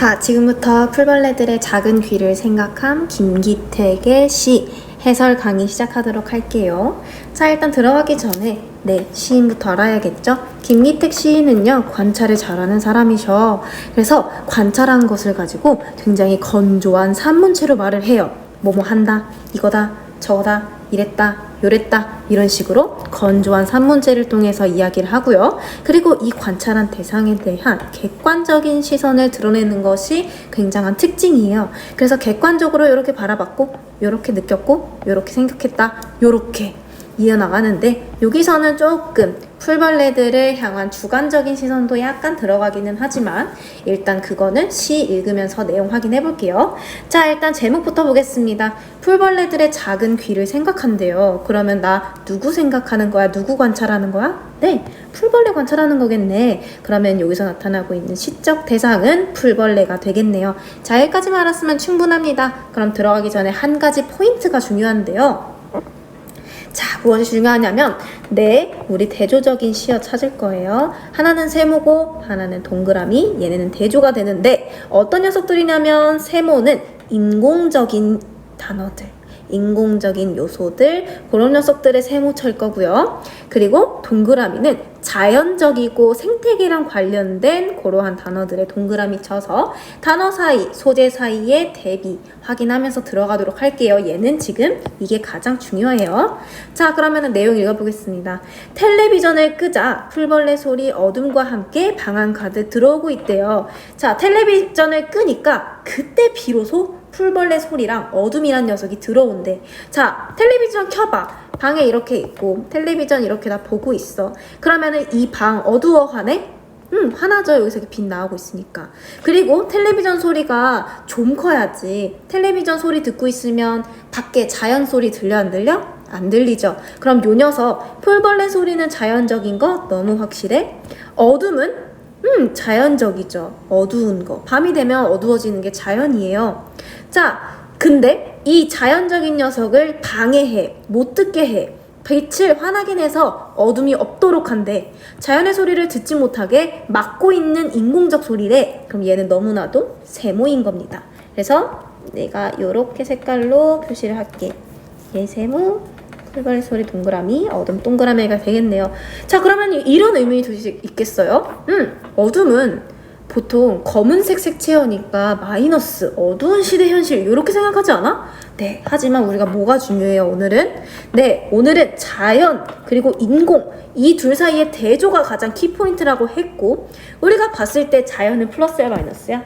자, 지금부터 풀벌레들의 작은 귀를 생각한 김기택의 시 해설 강의 시작하도록 할게요. 자, 일단 들어가기 전에 시인부터 알아야겠죠? 김기택 시인은요, 관찰을 잘하는 사람이셔. 그래서 관찰한 것을 가지고 굉장히 건조한 산문체로 말을 해요. 뭐뭐 한다, 이거다, 저거다, 이랬다, 요랬다, 이런 식으로 건조한 산문체를 통해서 이야기를 하고요. 그리고 이 관찰한 대상에 대한 객관적인 시선을 드러내는 것이 굉장한 특징이에요. 그래서 객관적으로 이렇게 바라봤고, 이렇게 느꼈고, 이렇게 생각했다, 이렇게 이어나가는데, 여기서는 조금 풀벌레들을 향한 주관적인 시선도 약간 들어가기는 하지만 일단 그거는 시 읽으면서 내용 확인해 볼게요. 자, 일단 제목부터 보겠습니다. 풀벌레들의 작은 귀를 생각한대요. 그러면 나 누구 생각하는 거야? 누구 관찰하는 거야? 네, 풀벌레 관찰하는 거겠네. 그러면 여기서 나타나고 있는 시적 대상은 풀벌레가 되겠네요. 자, 여기까지만 알았으면 충분합니다. 그럼 들어가기 전에 한 가지 포인트가 중요한데요. 자, 무엇이 중요하냐면 우리 대조적인 시어 찾을 거예요. 하나는 세모고 하나는 동그라미, 얘네는 대조가 되는데 어떤 녀석들이냐면 세모는 인공적인 단어들, 인공적인 요소들, 그런 녀석들의 세모철 거고요. 그리고 동그라미는 자연적이고 생태계랑 관련된 그러한 단어들의 동그라미 쳐서 단어 사이, 소재 사이의 대비 확인하면서 들어가도록 할게요. 얘는 지금 이게 가장 중요해요. 자, 그러면 내용 읽어보겠습니다. 텔레비전을 끄자 풀벌레 소리 어둠과 함께 방 안 가득 들어오고 있대요. 자, 텔레비전을 끄니까 그때 비로소 풀벌레 소리랑 어둠이란 녀석이 들어온대. 자, 텔레비전 켜봐. 방에 이렇게 있고 텔레비전 이렇게 다 보고 있어. 그러면은 이 방 어두워하네? 화나죠. 여기서 이렇게 빛 나오고 있으니까. 그리고 텔레비전 소리가 좀 커야지. 텔레비전 소리 듣고 있으면 밖에 자연 소리 들려 안 들려? 안 들리죠. 그럼 요 녀석 풀벌레 소리는 자연적인 거 너무 확실해? 어둠은 자연적이죠. 어두운 거. 밤이 되면 어두워지는 게 자연이에요. 자, 근데 이 자연적인 녀석을 방해해, 못 듣게 해. 빛을 환하게 내서 어둠이 없도록 한대. 자연의 소리를 듣지 못하게 막고 있는 인공적 소리래. 그럼 얘는 너무나도 세모인 겁니다. 그래서 내가 요렇게 색깔로 표시를 할게. 얘 세모, 풀벌레 소리 동그라미, 어둠 동그라미가 되겠네요. 자, 그러면 이런 의미 들 수 있겠어요? 어둠은 보통 검은색 색채여니까 마이너스, 어두운 시대 현실 이렇게 생각하지 않아? 네, 하지만 우리가 뭐가 중요해요, 오늘은? 네, 오늘은 자연 그리고 인공 이 둘 사이의 대조가 가장 키포인트라고 했고, 우리가 봤을 때 자연은 플러스야 마이너스야?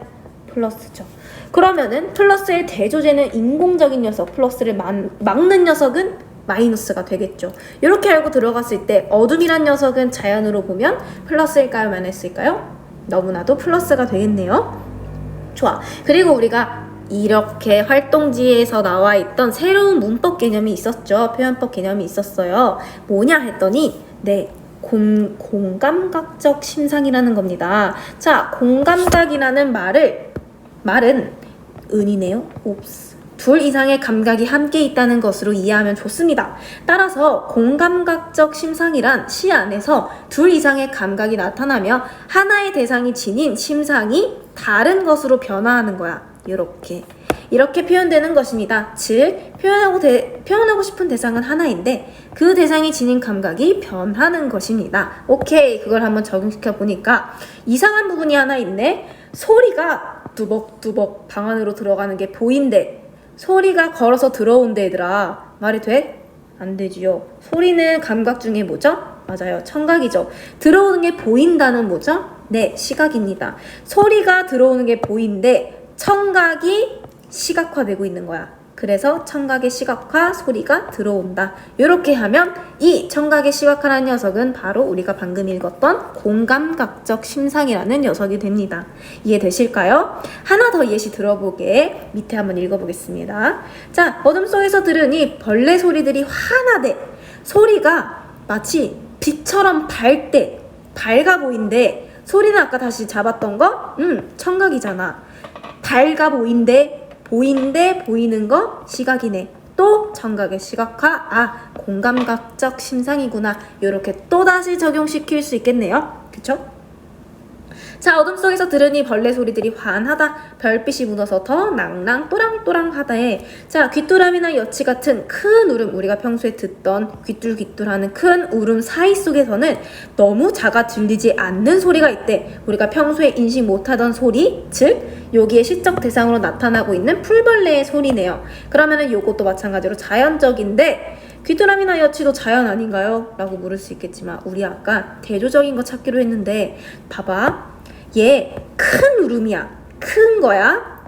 플러스죠. 그러면은 플러스의 대조제는 인공적인 녀석, 플러스를 막는 녀석은 마이너스가 되겠죠. 이렇게 알고 들어갔을 때 어둠이란 녀석은 자연으로 보면 플러스일까요, 마이너스일까요? 너무나도 플러스가 되겠네요. 좋아. 그리고 우리가 이렇게 활동지에서 나와 있던 새로운 문법 개념이 있었죠. 표현법 개념이 있었어요. 뭐냐 했더니 공감각적 심상이라는 겁니다. 자, 공감각이라는 말은 은이네요. 옵스. 둘 이상의 감각이 함께 있다는 것으로 이해하면 좋습니다. 따라서 공감각적 심상이란 시 안에서 둘 이상의 감각이 나타나며 하나의 대상이 지닌 심상이 다른 것으로 변화하는 거야. 이렇게 표현되는 것입니다. 즉, 표현하고 싶은 대상은 하나인데 그 대상이 지닌 감각이 변하는 것입니다. 오케이, 그걸 한번 적용시켜 보니까 이상한 부분이 하나 있네. 소리가 뚜벅뚜벅 방 안으로 들어가는 게 보인대. 소리가 걸어서 들어온대. 얘들아, 말이 돼? 안 되지요. 소리는 감각 중에 뭐죠? 맞아요, 청각이죠. 들어오는 게 보인다는 뭐죠? 네, 시각입니다. 소리가 들어오는 게 보인데 청각이 시각화되고 있는 거야. 그래서 청각의 시각화, 소리가 들어온다. 이렇게 하면 이 청각의 시각화라는 녀석은 바로 우리가 방금 읽었던 공감각적 심상이라는 녀석이 됩니다. 이해되실까요? 하나 더 예시 들어보게 밑에 한번 읽어보겠습니다. 자, 어둠 속에서 들으니 벌레 소리들이 환하대. 소리가 마치 빛처럼 밝아 보인대. 소리는 아까 다시 잡았던 거? 청각이잖아. 밝아 보이는데 보이는 거 시각이네. 또 청각의 시각화, 공감각적 심상이구나. 이렇게 또다시 적용시킬 수 있겠네요. 그쵸? 자, 어둠 속에서 들으니 벌레 소리들이 환하다. 별빛이 묻어서 더 낭낭 또랑또랑하다에. 자, 귀뚜라미나 여치 같은 큰 울음, 우리가 평소에 듣던 귀뚤귀뚤하는 큰 울음 사이 속에서는 너무 작아 들리지 않는 소리가 있대. 우리가 평소에 인식 못하던 소리, 즉 여기에 시적 대상으로 나타나고 있는 풀벌레의 소리네요. 그러면은 요것도 마찬가지로 자연적인데 귀뚜라미나 여치도 자연 아닌가요? 라고 물을 수 있겠지만 우리 아까 대조적인 거 찾기로 했는데 봐봐. 얘 큰 울음이야. 큰 거야.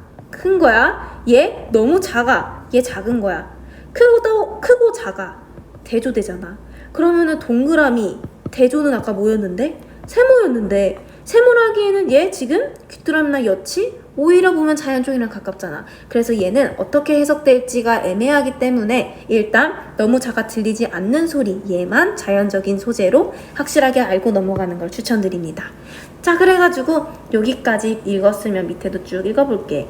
얘 너무 작아. 얘 작은 거야. 크고 작아. 대조되잖아. 그러면은 동그라미 대조는 아까 뭐였는데? 세모였는데 세모라기에는 얘 지금 귀뚜라미나 여치 오히려 보면 자연종이랑 가깝잖아. 그래서 얘는 어떻게 해석될지가 애매하기 때문에 일단 너무 작아 들리지 않는 소리, 얘만 자연적인 소재로 확실하게 알고 넘어가는 걸 추천드립니다. 자, 그래가지고 여기까지 읽었으면 밑에도 쭉 읽어볼게.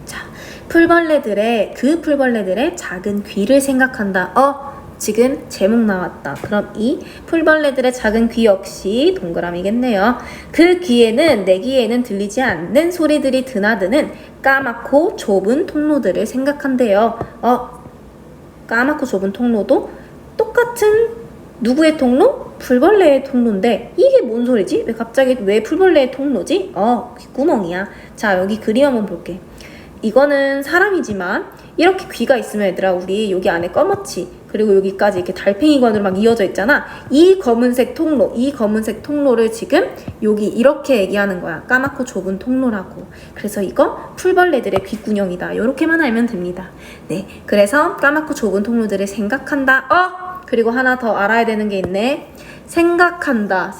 자, 그 풀벌레들의 작은 귀를 생각한다. 지금 제목 나왔다. 그럼 이 풀벌레들의 작은 귀 역시 동그라미겠네요. 그 귀에는, 내 귀에는 들리지 않는 소리들이 드나드는 까맣고 좁은 통로들을 생각한대요. 까맣고 좁은 통로도 똑같은 누구의 통로? 풀벌레의 통로인데 이게 뭔 소리지? 왜 풀벌레의 통로지? 귓구멍이야. 자, 여기 그림 한번 볼게. 이거는 사람이지만 이렇게 귀가 있으면 얘들아, 우리 여기 안에 검었지? 그리고 여기까지 이렇게 달팽이관으로 막 이어져 있잖아. 이 검은색 통로를 지금 여기 이렇게 얘기하는 거야. 까맣고 좁은 통로라고. 그래서 이거 풀벌레들의 귓구녕이다. 이렇게만 알면 됩니다. 네, 그래서 까맣고 좁은 통로들을 생각한다. 그리고 하나 더 알아야 되는 게 있네. 생각한다.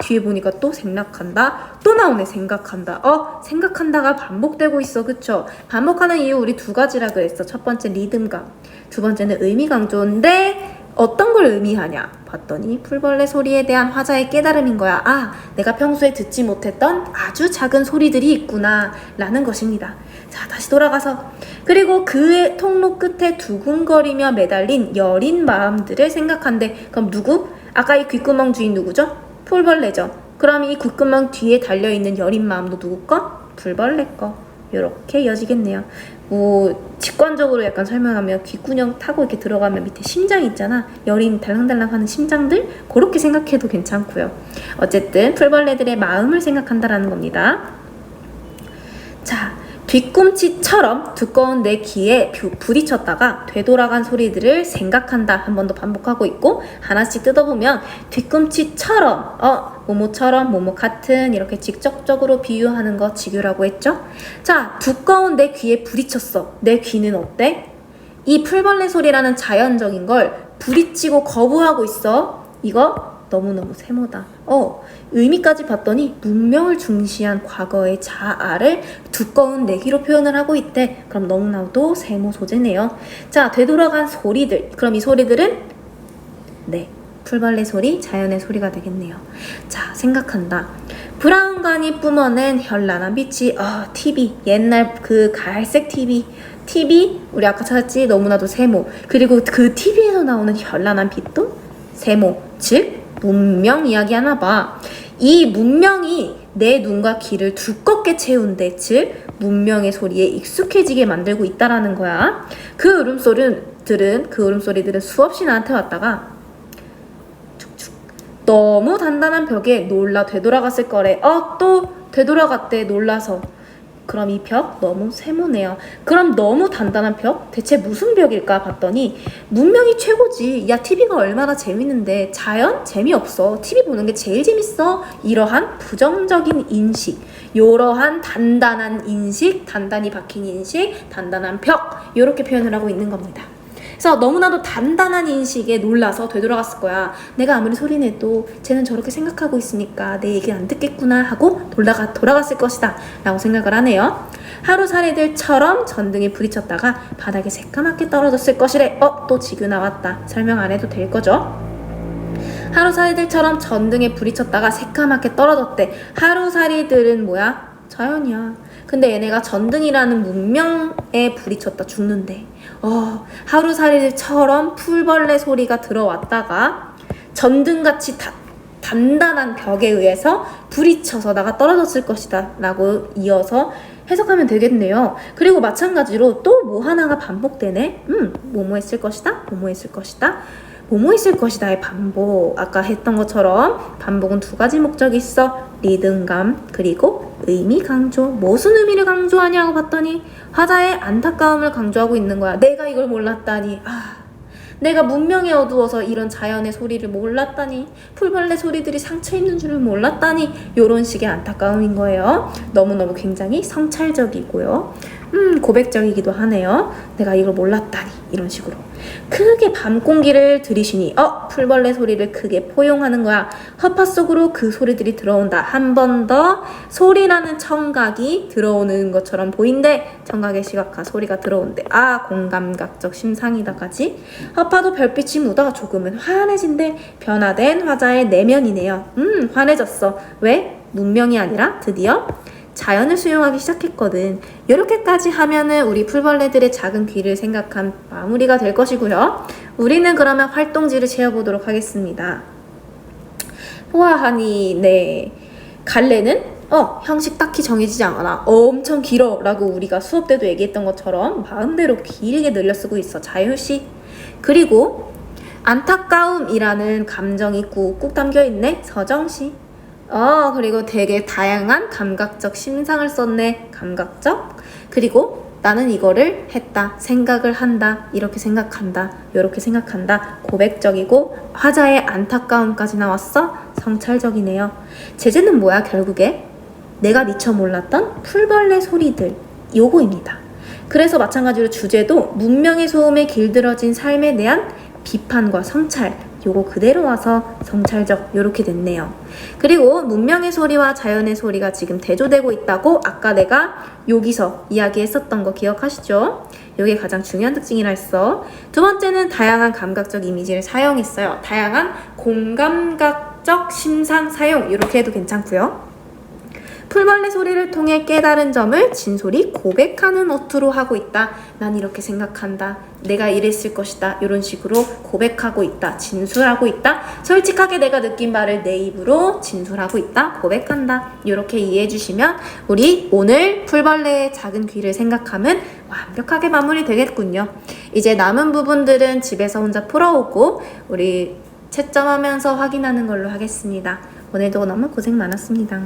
뒤에 보니까 또 생각한다. 또 나오네. 생각한다가 반복되고 있어. 그쵸? 반복하는 이유 우리 두 가지라 그랬어. 첫 번째 리듬감, 두 번째는 의미 강조인데 어떤 걸 의미하냐 봤더니 풀벌레 소리에 대한 화자의 깨달음인 거야. 내가 평소에 듣지 못했던 아주 작은 소리들이 있구나 라는 것입니다. 자, 다시 돌아가서 그리고 그의 통로 끝에 두근거리며 매달린 여린 마음들을 생각한대. 그럼 누구? 아까 이 귓구멍 주인 누구죠? 풀벌레죠. 그럼 이 귓구멍 뒤에 달려있는 여린 마음도 누구 거? 풀벌레 거. 이렇게 이어지겠네요. 직관적으로 약간 설명하면 귓구녕 타고 이렇게 들어가면 밑에 심장 있잖아. 여린 달랑달랑하는 심장들, 그렇게 생각해도 괜찮고요. 어쨌든 풀벌레들의 마음을 생각한다라는 겁니다. 자, 뒤꿈치처럼 두꺼운 내 귀에 부딪혔다가 되돌아간 소리들을 생각한다. 한 번 더 반복하고 있고 하나씩 뜯어보면 뒤꿈치처럼, 뭐뭐처럼, 뭐뭐 같은 이렇게 직접적으로 비유하는 거 직유라고 했죠. 자, 두꺼운 내 귀에 부딪혔어. 내 귀는 어때? 이 풀벌레 소리라는 자연적인 걸 부딪히고 거부하고 있어. 이거 너무너무 세모다. 의미까지 봤더니 문명을 중시한 과거의 자아를 두꺼운 내기로 표현을 하고 있대. 그럼 너무나도 세모 소재네요. 자, 되돌아간 소리들. 그럼 이 소리들은 풀벌레 소리, 자연의 소리가 되겠네요. 자, 생각한다. 브라운관이 뿜어낸 현란한 빛이 TV, 옛날 그 갈색 TV 우리 아까 찾았지? 너무나도 세모. 그리고 그 TV에서 나오는 현란한 빛도 세모, 즉 문명 이야기하나 봐. 이 문명이 내 눈과 귀를 두껍게 채운데, 즉 문명의 소리에 익숙해지게 만들고 있다라는 거야. 그 울음소리들은 수없이 나한테 왔다가 축축 너무 단단한 벽에 놀라 되돌아갔을 거래. 또 되돌아갔대, 놀라서. 그럼 이 벽 너무 세모네요. 그럼 너무 단단한 벽? 대체 무슨 벽일까 봤더니 문명이 최고지. 야, TV가 얼마나 재밌는데 자연? 재미없어. TV 보는 게 제일 재밌어. 이러한 부정적인 인식, 이러한 단단한 인식, 단단히 박힌 인식, 단단한 벽, 이렇게 표현을 하고 있는 겁니다. 그래서 너무나도 단단한 인식에 놀라서 되돌아갔을 거야. 내가 아무리 소리내도 쟤는 저렇게 생각하고 있으니까 내 얘기를 안 듣겠구나 하고 돌아갔을 것이다 라고 생각을 하네요. 하루살이들처럼 전등에 부딪혔다가 바닥에 새까맣게 떨어졌을 것이래. 또 지규 나왔다. 설명 안 해도 될 거죠? 하루살이들처럼 전등에 부딪혔다가 새까맣게 떨어졌대. 하루살이들은 뭐야? 자연이야. 근데 얘네가 전등이라는 문명에 부딪혔다 죽는데, 하루살이들처럼 풀벌레 소리가 들어왔다가 전등같이 단단한 벽에 의해서 부딪혀서 나가 떨어졌을 것이다 라고 이어서 해석하면 되겠네요. 그리고 마찬가지로 또 뭐 하나가 반복되네. 뭐뭐 했을 것이다, 뭐뭐 했을 것이다, 뭐뭐 있을 것이다의 반복. 아까 했던 것처럼 반복은 두 가지 목적이 있어. 리듬감 그리고 의미 강조. 무슨 의미를 강조하냐고 봤더니 화자의 안타까움을 강조하고 있는 거야. 내가 이걸 몰랐다니. 내가 문명에 어두워서 이런 자연의 소리를 몰랐다니. 풀벌레 소리들이 상처 있는 줄을 몰랐다니. 요런 식의 안타까움인 거예요. 너무너무 굉장히 성찰적이고요. 고백적이기도 하네요. 내가 이걸 몰랐다니. 이런 식으로 크게 밤 공기를 들이쉬니 풀벌레 소리를 크게 포용하는 거야. 허파 속으로 그 소리들이 들어온다. 한 번 더 소리라는 청각이 들어오는 것처럼 보인대. 청각의 시각화 소리가 들어온대. 공감각적 심상이다까지. 허파도 별빛이 묻어 조금은 환해진대. 변화된 화자의 내면이네요. 환해졌어. 왜? 문명이 아니라 드디어 자연을 수용하기 시작했거든. 이렇게까지 하면은 우리 풀벌레들의 작은 귀를 생각한 마무리가 될 것이고요. 우리는 그러면 활동지를 채워보도록 하겠습니다. 보아하니, 네. 갈래는 형식 딱히 정해지지 않아. 엄청 길어 라고 우리가 수업 때도 얘기했던 것처럼 마음대로 길게 늘려 쓰고 있어. 자유시. 그리고 안타까움이라는 감정이 꾹꾹 담겨있네. 서정시. 그리고 되게 다양한 감각적 심상을 썼네. 감각적. 그리고 나는 이거를 했다. 생각을 한다. 이렇게 생각한다. 이렇게 생각한다. 고백적이고 화자의 안타까움까지 나왔어. 성찰적이네요. 제재는 뭐야 결국에? 내가 미처 몰랐던 풀벌레 소리들. 요거입니다. 그래서 마찬가지로 주제도 문명의 소음에 길들여진 삶에 대한 비판과 성찰. 요거 그대로 와서 성찰적 요렇게 됐네요. 그리고 문명의 소리와 자연의 소리가 지금 대조되고 있다고 아까 내가 여기서 이야기했었던 거 기억하시죠? 요게 가장 중요한 특징이라 했어. 두 번째는 다양한 감각적 이미지를 사용했어요. 다양한 공감각적 심상 사용 이렇게 해도 괜찮고요. 풀벌레 소리를 통해 깨달은 점을 진솔이 고백하는 어투로 하고 있다. 난 이렇게 생각한다. 내가 이랬을 것이다. 이런 식으로 고백하고 있다. 진술하고 있다. 솔직하게 내가 느낀 바를 내 입으로 진술하고 있다. 고백한다. 이렇게 이해해 주시면 우리 오늘 풀벌레의 작은 귀를 생각하면 완벽하게 마무리 되겠군요. 이제 남은 부분들은 집에서 혼자 풀어오고 우리 채점하면서 확인하는 걸로 하겠습니다. 오늘도 너무 고생 많았습니다.